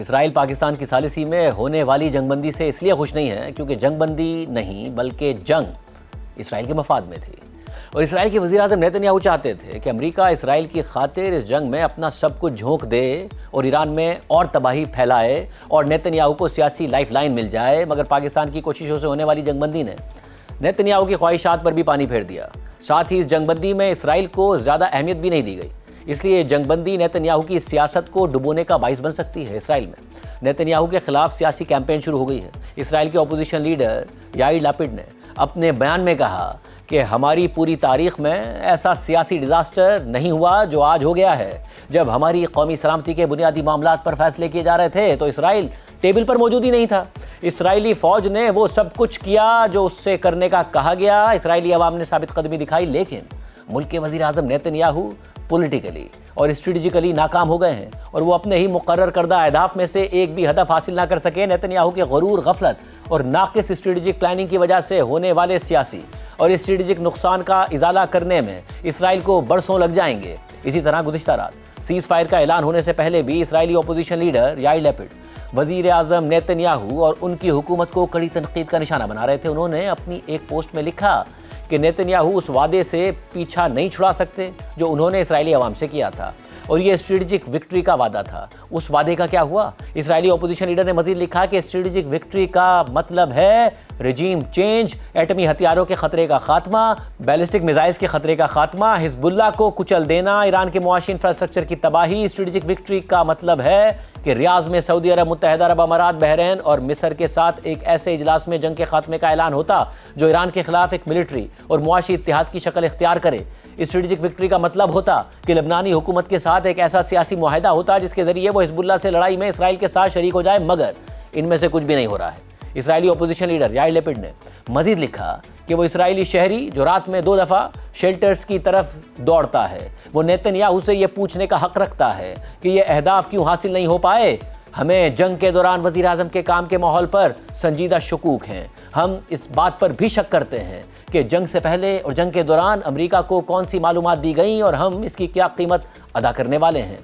اسرائیل پاکستان کی ثالثی میں ہونے والی جنگ بندی سے اس لیے خوش نہیں ہے کیونکہ جنگ بندی نہیں بلکہ جنگ اسرائیل کے مفاد میں تھی اور اسرائیل کے وزیر اعظم نیتن یاہو چاہتے تھے کہ امریکہ اسرائیل کی خاطر اس جنگ میں اپنا سب کچھ جھونک دے اور ایران میں اور تباہی پھیلائے اور نیتن یاہو کو سیاسی لائف لائن مل جائے، مگر پاکستان کی کوششوں سے ہونے والی جنگ بندی نے نیتن یاہو کی خواہشات پر بھی پانی پھیر دیا۔ ساتھ ہی اس جنگ بندی میں اسرائیل کو زیادہ اہمیت بھی نہیں دی گئی، اس لیے جنگ بندی نیتن یاہو کی سیاست کو ڈبونے کا باعث بن سکتی ہے۔ اسرائیل میں نیتن یاہو کے خلاف سیاسی کیمپین شروع ہو گئی ہے۔ اسرائیل کے اپوزیشن لیڈر یائر لیپڈ نے اپنے بیان میں کہا کہ ہماری پوری تاریخ میں ایسا سیاسی ڈیزاسٹر نہیں ہوا جو آج ہو گیا ہے۔ جب ہماری قومی سلامتی کے بنیادی معاملات پر فیصلے کیے جا رہے تھے تو اسرائیل ٹیبل پر موجود ہی نہیں تھا۔ اسرائیلی فوج نے وہ سب کچھ کیا جو اس سے کرنے کا کہا گیا۔ اسرائیلی عوام نے ثابت قدمی دکھائی، لیکن ملک کے وزیر اعظم نیتن یاہو پولیٹیکلی اور اسٹریٹجیکلی ناکام ہو گئے ہیں اور وہ اپنے ہی مقرر کردہ اہداف میں سے ایک بھی ہدف حاصل نہ کر سکے۔ نیتن یاہو کے غرور، غفلت اور ناقص اسٹریٹجک پلاننگ کی وجہ سے ہونے والے سیاسی اور اسٹریٹجک نقصان کا ازالہ کرنے میں اسرائیل کو برسوں لگ جائیں گے۔ اسی طرح گزشتہ رات سیز فائر کا اعلان ہونے سے پہلے بھی اسرائیلی اپوزیشن لیڈر یائر لیپڈ وزیر اعظم نیتن یاہو اور ان کی حکومت کو کڑی تنقید کا نشانہ بنا رہے تھے۔ انہوں نے اپنی ایک پوسٹ میں لکھا کہ نیتن یاہو اس وعدے سے پیچھا نہیں چھڑا سکتے جو انہوں نے اسرائیلی عوام سے کیا تھا، اور یہ اسٹریٹجک وکٹری کا وعدہ تھا۔ اس وعدے کا کیا ہوا؟ اسرائیلی اپوزیشن لیڈر نے مزید لکھا کہ اسٹریٹجک وکٹری کا مطلب ہے رجیم چینج، ایٹمی ہتھیاروں کے خطرے کا خاتمہ، بیلسٹک میزائلز کے خطرے کا خاتمہ، حزب اللہ کو کچل دینا، ایران کے معاشی انفراسٹرکچر کی تباہی۔ اسٹریٹجک وکٹری کا مطلب ہے کہ ریاض میں سعودی عرب، متحدہ عرب امارات، بحرین اور مصر کے ساتھ ایک ایسے اجلاس میں جنگ کے خاتمے کا اعلان ہوتا جو ایران کے خلاف ایک ملٹری اور معاشی اتحاد کی شکل اختیار کرے۔ اسٹریٹجک وکٹری کا مطلب ہوتا کہ لبنانی حکومت کے ساتھ ایک ایسا سیاسی معاہدہ ہوتا جس کے ذریعے وہ حزب اللہ سے لڑائی میں اسرائیل کے ساتھ شریک ہو جائے، مگر ان میں سے کچھ بھی نہیں ہو رہا ہے۔ اسرائیلی اپوزیشن لیڈر یائر لیپڈ نے مزید لکھا کہ وہ اسرائیلی شہری جو رات میں 2 دفعہ شیلٹرز کی طرف دوڑتا ہے، وہ نیتن یاہو سے یہ پوچھنے کا حق رکھتا ہے کہ یہ اہداف کیوں حاصل نہیں ہو پائے۔ ہمیں جنگ کے دوران وزیر اعظم کے کام کے ماحول پر سنجیدہ شکوک ہیں۔ ہم اس بات پر بھی شک کرتے ہیں کہ جنگ سے پہلے اور جنگ کے دوران امریکہ کو کون سی معلومات دی گئیں اور ہم اس کی کیا قیمت ادا کرنے والے ہیں۔